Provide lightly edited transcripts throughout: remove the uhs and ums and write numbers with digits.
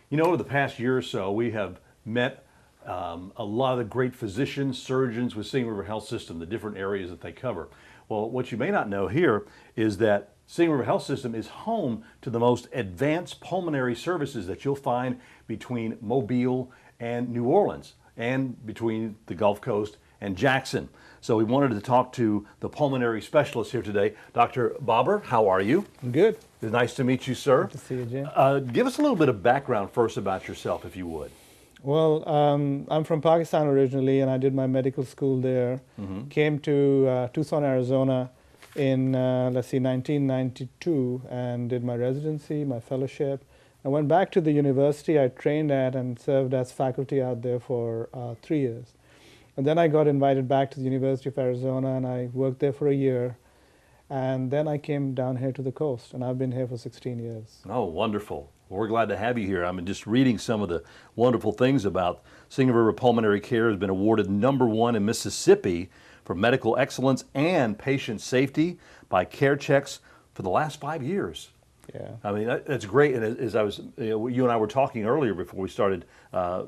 You know, over the past year or so, we have met a lot of the great physicians, surgeons with Singing River Health System, the different areas that they cover. Well, what you may not know here is that Singing River Health System is home to the most advanced pulmonary services that you'll find between Mobile and New Orleans, and between the Gulf Coast and Jackson. So we wanted to talk to the pulmonary specialist here today. Dr. Bobber, how are you? Good. It's nice to meet you, sir. Good to see you, Jim. Give us a little bit of background first about yourself, if you would. Well, I'm from Pakistan originally, and I did my medical school there. Came to Tucson, Arizona in, 1992, and did my residency, my fellowship. I went back to the university I trained at and served as faculty out there for 3 years. And then I got invited back to the University of Arizona, and I worked there for a year. And then I came down here to the coast, and I've been here for 16 years. Oh, wonderful. Well, we're glad to have you here. I'm just reading some of the wonderful things about Singing River Pulmonary Care. Has been awarded #1 in Mississippi for medical excellence and patient safety by CareChex for the last 5 years. Yeah. I mean, that's great. And as I was, you and I were talking earlier before we started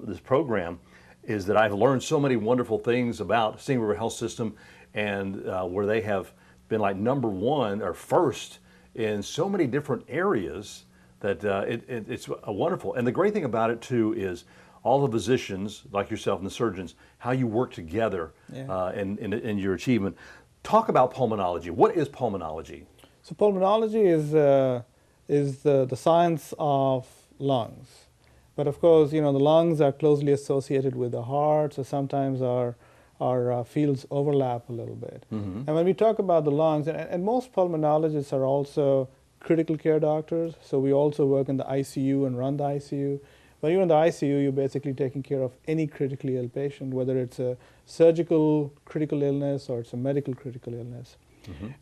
this program, is that I've learned so many wonderful things about Singing River Health System, and where they have been like #1 or first in so many different areas that it's wonderful. And the great thing about it too is all the physicians like yourself and the surgeons, how you work together in your achievement. Talk about pulmonology. What is pulmonology? So pulmonology is the science of lungs. But of course, the lungs are closely associated with the heart, so sometimes our fields overlap a little bit. And when we talk about the lungs, and most pulmonologists are also critical care doctors, so we also work in the ICU and run the ICU. When you're in the ICU, you're basically taking care of any critically ill patient, whether it's a surgical critical illness or it's a medical critical illness.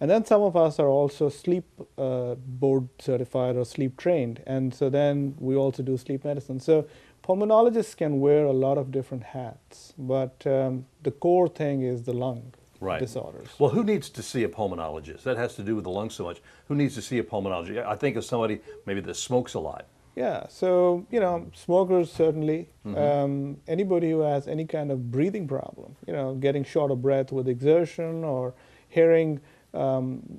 And then some of us are also sleep board certified or sleep trained, and so then we also do sleep medicine. So pulmonologists can wear a lot of different hats, but the core thing is the lung disorders. Well, who needs to see a pulmonologist? That has to do with the lungs so much. Who needs to see a pulmonologist? I think of somebody maybe that smokes a lot. Yeah, so, smokers certainly, anybody who has any kind of breathing problem, getting short of breath with exertion or hearing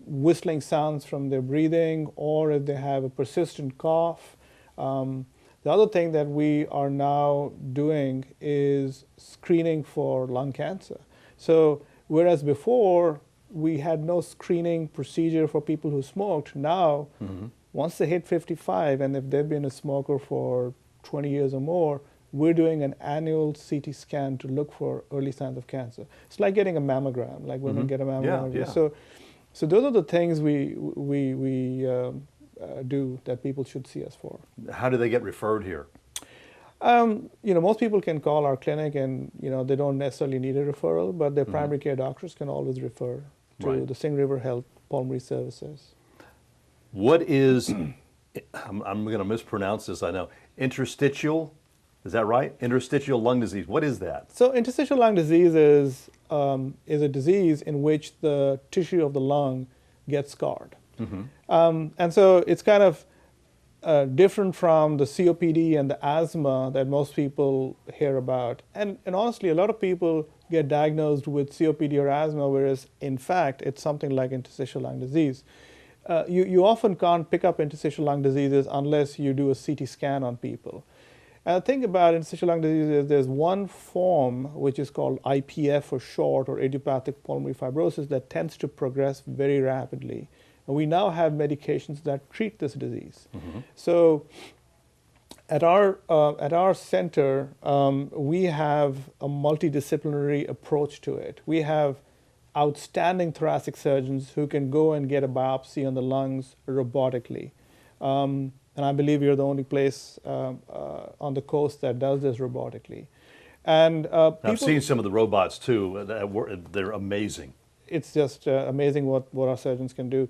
whistling sounds from their breathing, or if they have a persistent cough. The other thing that we are now doing is screening for lung cancer. So whereas before we had no screening procedure for people who smoked, now once they hit 55 and if they've been a smoker for 20 years or more, we're doing an annual CT scan to look for early signs of cancer. It's like getting a mammogram, like women get a mammogram. Yeah. So those are the things we do that people should see us for. How do they get referred here? Most people can call our clinic and, they don't necessarily need a referral, but their primary care doctors can always refer to the Singing River Health Pulmonary Services. What is, I'm going to mispronounce this, I know, interstitial, is that right? Interstitial lung disease, what is that? So interstitial lung disease is a disease in which the tissue of the lung gets scarred. And so it's kind of different from the COPD and the asthma that most people hear about. And honestly, a lot of people get diagnosed with COPD or asthma, whereas in fact, it's something like interstitial lung disease. You often can't pick up interstitial lung diseases unless you do a CT scan on people. And the thing about interstitial lung disease is there's one form, which is called IPF for short, or idiopathic pulmonary fibrosis, that tends to progress very rapidly. And we now have medications that treat this disease. So at our center, we have a multidisciplinary approach to it. We have outstanding thoracic surgeons who can go and get a biopsy on the lungs robotically. And I believe you're the only place on the coast that does this robotically. And I've seen some of the robots too. They're amazing. It's just amazing what our surgeons can do.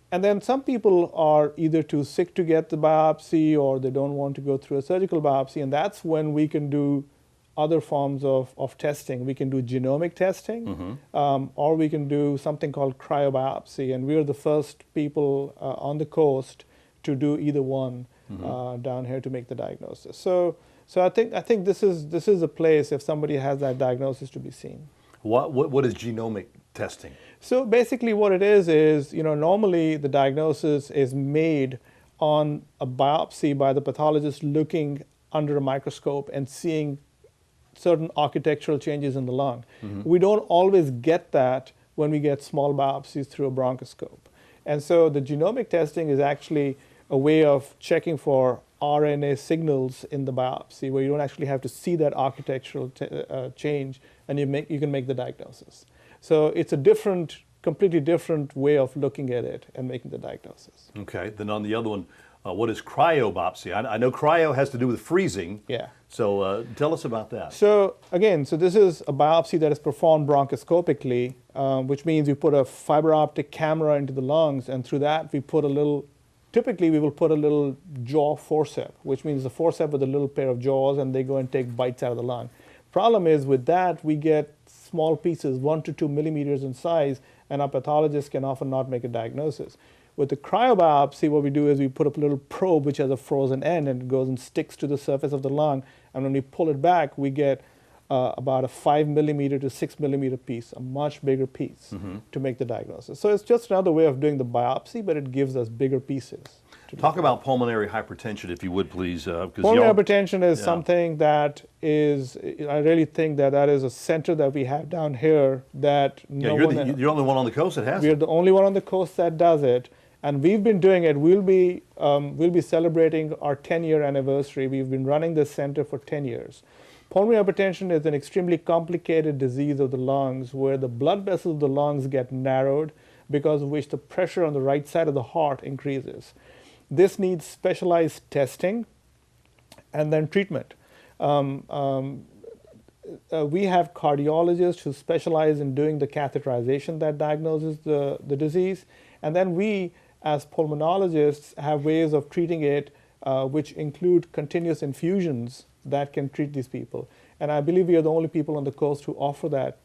And then some people are either too sick to get the biopsy, or they don't want to go through a surgical biopsy, and that's when we can do other forms of testing. We can do genomic testing, or we can do something called cryobiopsy, and we're the first people on the coast to do either one. down here to make the diagnosis. So I think this is a place if somebody has that diagnosis to be seen. What is genomic testing? So basically what it is, normally the diagnosis is made on a biopsy by the pathologist looking under a microscope and seeing certain architectural changes in the lung. We don't always get that when we get small biopsies through a bronchoscope. And so the genomic testing is actually a way of checking for RNA signals in the biopsy where you don't actually have to see that architectural change, and you can make the diagnosis. So it's a completely different way of looking at it and making the diagnosis. Okay, then on the other one, what is cryobiopsy? I know cryo has to do with freezing. Yeah. So tell us about that. So again, this is a biopsy that is performed bronchoscopically, which means we put a fiber optic camera into the lungs, and through that typically we will put a little jaw forceps, which means the forceps with a little pair of jaws, and they go and take bites out of the lung. Problem is with that, we get small pieces, 1 to 2 millimeters in size, and our pathologist can often not make a diagnosis. With the cryobiopsy, what we do is we put up a little probe which has a frozen end, and it goes and sticks to the surface of the lung, and when we pull it back, we get about a 5 millimeter to 6 millimeter piece, a much bigger piece to make the diagnosis. So it's just another way of doing the biopsy, but it gives us bigger pieces. Talk about pulmonary hypertension, if you would, please. Pulmonary hypertension is something that is, I really think that is a center that we have down here that you're the only one on the coast that has it. We're the only one on the coast that does it. And we've been doing it. We'll be celebrating our 10-year anniversary. We've been running this center for 10 years. Pulmonary hypertension is an extremely complicated disease of the lungs where the blood vessels of the lungs get narrowed, because of which the pressure on the right side of the heart increases. This needs specialized testing and then treatment. We have cardiologists who specialize in doing the catheterization that diagnoses the disease. And then we, as pulmonologists, have ways of treating it, which include continuous infusions that can treat these people. And I believe we are the only people on the coast who offer that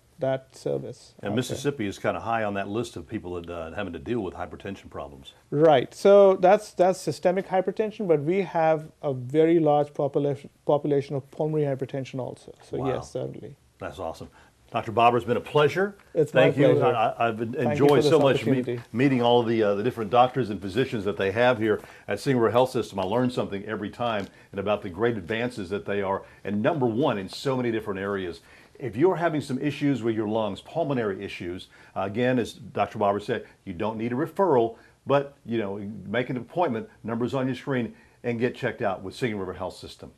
service. And Mississippi is kind of high on that list of people that having to deal with hypertension problems. Right. So that's systemic hypertension, but we have a very large population of pulmonary hypertension also. So wow. Yes, certainly. That's awesome. Dr. Barber, it's been a pleasure. It's Thank my you. pleasure. I've enjoyed so much meeting all of the different doctors and physicians that they have here at Singing River Health System. I learn something every time and about the great advances that they are, and number one in so many different areas. If you're having some issues with your lungs, pulmonary issues, again, as Dr. Barber said, you don't need a referral, but make an appointment, numbers on your screen, and get checked out with Singing River Health System.